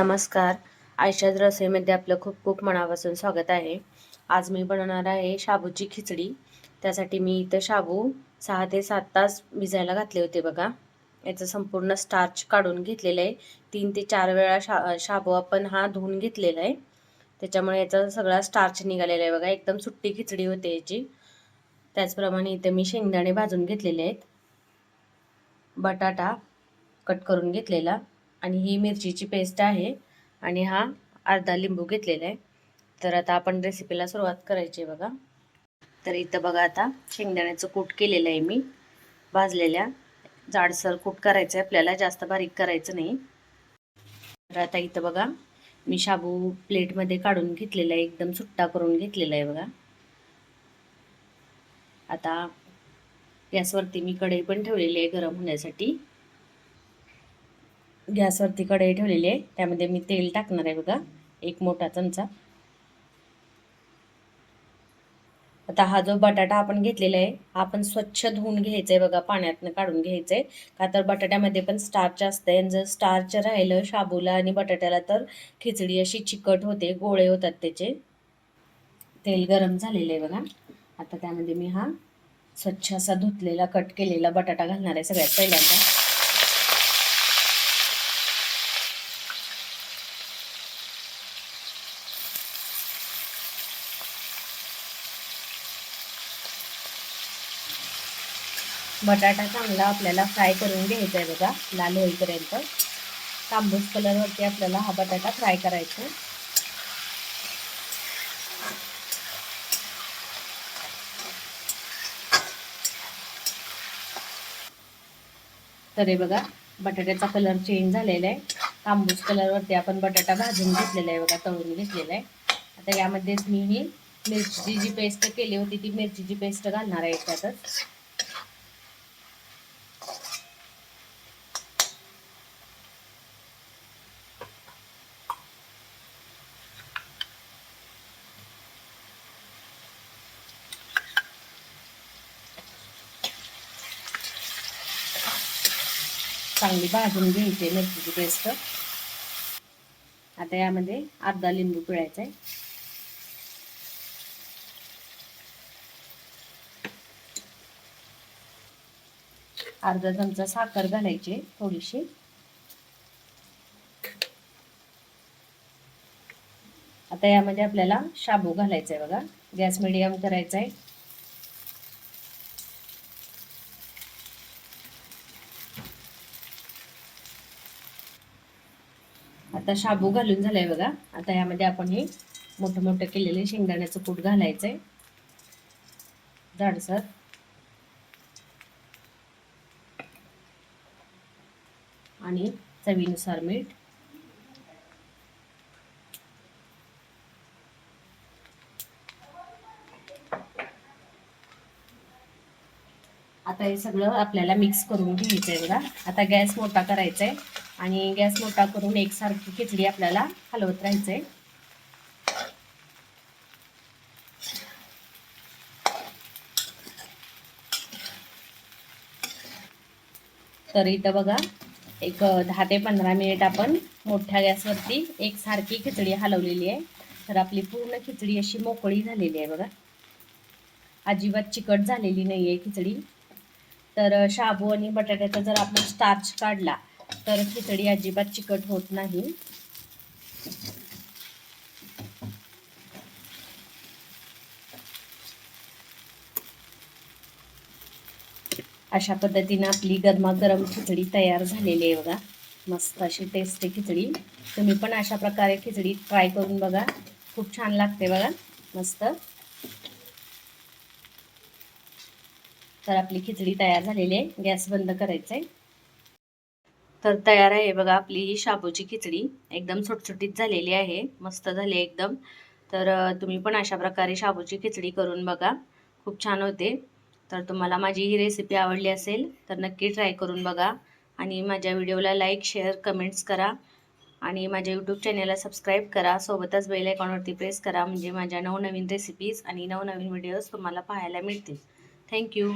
नमस्कार. आयशाच रसोईमध्ये आपलं खूप खूप मनापासून स्वागत आहे. आज मी बनवणार आहे शाबूची खिचडी. त्यासाठी मी इथं शाबू 6 ते 7 तास भिजायला घातले होते बघा. याचं संपूर्ण स्टार्च काढून घेतलेलं आहे. 3 ते 4 वेळा शाबू आपण हा धुवून घेतलेला आहे. त्याच्यामुळे याचा सगळा स्टार्च निघालेला आहे बघा. एकदम सुट्टी खिचडी होते याची. त्याचप्रमाणे इथं मी शेंगदाणे भाजून घेतलेले आहेत. बटाटा कट करून घेतलेला आणि ही मिरचीची पेस्ट आहे आणि हा अर्धा लिंबू घेतलेला आहे. तर आता आपण रेसिपीला सुरुवात करायची आहे बघा. तर इथं बघा आता शेंगदाण्याचं कूट केलेलं आहे मी. भाजलेल्या जाडसर कूट करायचं आहे आपल्याला, जास्त बारीक करायचं नाही. तर आता इथं बघा मी शाबू प्लेटमध्ये काढून घेतलेला आहे, एकदम सुट्टा करून घेतलेला आहे बघा. आता गॅसवरती मी कढई पण ठेवलेली आहे गरम होण्यासाठी. गॅसवरती कढई ठेवलेली आहे, त्यामध्ये मी तेल टाकणार आहे बघा, 1 मोठा चमचा. आता हा जो बटाटा आपण घेतलेला आहे आपण स्वच्छ धुवून घ्यायचा आहे बघा, पाण्यातनं काढून घ्यायचं आहे. का तर बटाट्यामध्ये पण स्टार्च असते आणि जर स्टार्च राहिलं शाबूला आणि बटाट्याला तर खिचडी अशी चिकट होते, गोळे होतात त्याचे. तेल गरम झालेलं आहे बघा. आता त्यामध्ये मी हा स्वच्छ असा धुतलेला कट केलेला बटाटा घालणार आहे सगळ्यात पहिल्यांदा. बटाटा चांगला आपल्याला फ्राय करून घ्यायचा आहे बघा, लाल होईपर्यंत. तांबूस कलरवरती आपल्याला हा बटाटा फ्राय करायचा आहे. तर हे बघा बटाट्याचा कलर चेंज झालेला आहे. तांबूस कलरवरती आपण बटाटा भाजून घेतलेला आहे बघा, तळून घेतलेला आहे. आता यामध्येच मी ही मिरचीची जी पेस्ट केली होती ती मिरचीची पेस्ट घालणार आहे त्यातच. चांगली भाजून घ्यायची मिरचीची पेस्ट. आता यामध्ये अर्धा लिंबू पिळायचा आहे. अर्धा चमचा साखर घालायची थोडीशी. आता यामध्ये आपल्याला शाबू घालायचा आहे बघा. गॅस मिडियम करायचा आहे. आता शाबू घालून झालाय बघा. आता यामध्ये आपण हे मोठं मोठं केलेले शेंगदाण्याचं कूट घालायचंय जाडसर. आणि चवीनुसार मीठ. आता हे सगळं आपल्याला मिक्स करून घ्यायचंय बघा. आता गॅस मोठा करायचा आहे आणि गॅस मोठा करून एकसारखी खिचडी आपल्याला हलवत राहायचंय. तर इथं बघा एक 10 ते 15 मिनिट आपण मोठ्या गॅसवरती एकसारखी खिचडी हलवलेली आहे. तर आपली पूर्ण खिचडी अशी मोकळी झालेली आहे बघा, अजिबात चिकट झालेली नाही आहे खिचडी. तर शाबू आणि बटाट्याचा जर आपण स्टार्च काढला तर खिचडी अजिबात चिकट होत नाही. अशा पद्धतीने आपली गरमागरम खिचडी तयार झालेली आहे बघा. मस्त अशी टेस्टी खिचडी. तुम्ही पण अशा प्रकारे खिचडी ट्राय करून बघा, खूप छान लागते बघा, मस्त. तर आपली खिचडी तयार झालेली आहे. गॅस बंद करायचा आहे. तर तयार आहे बघा आपली ही शाबूची खिचडी. एकदम सुटसुटीत झालेली आहे, मस्त झाली एकदम. तर तुम्ही पण अशा प्रकारे शाबूची खिचडी करून बघा, खूप छान होते. तर तुम्हाला माझी ही रेसिपी आवडली असेल तर नक्की ट्राय करून बघा आणि माझ्या व्हिडिओला लाईक, शेअर, कमेंट्स करा आणि माझ्या यूट्यूब चॅनलला सबस्क्राईब करा. सोबतच बेल आयकॉनवरती प्रेस करा, म्हणजे माझ्या नवनवीन रेसिपीज आणि नवनवीन व्हिडिओज तुम्हाला पाहायला मिळतील. थँक्यू.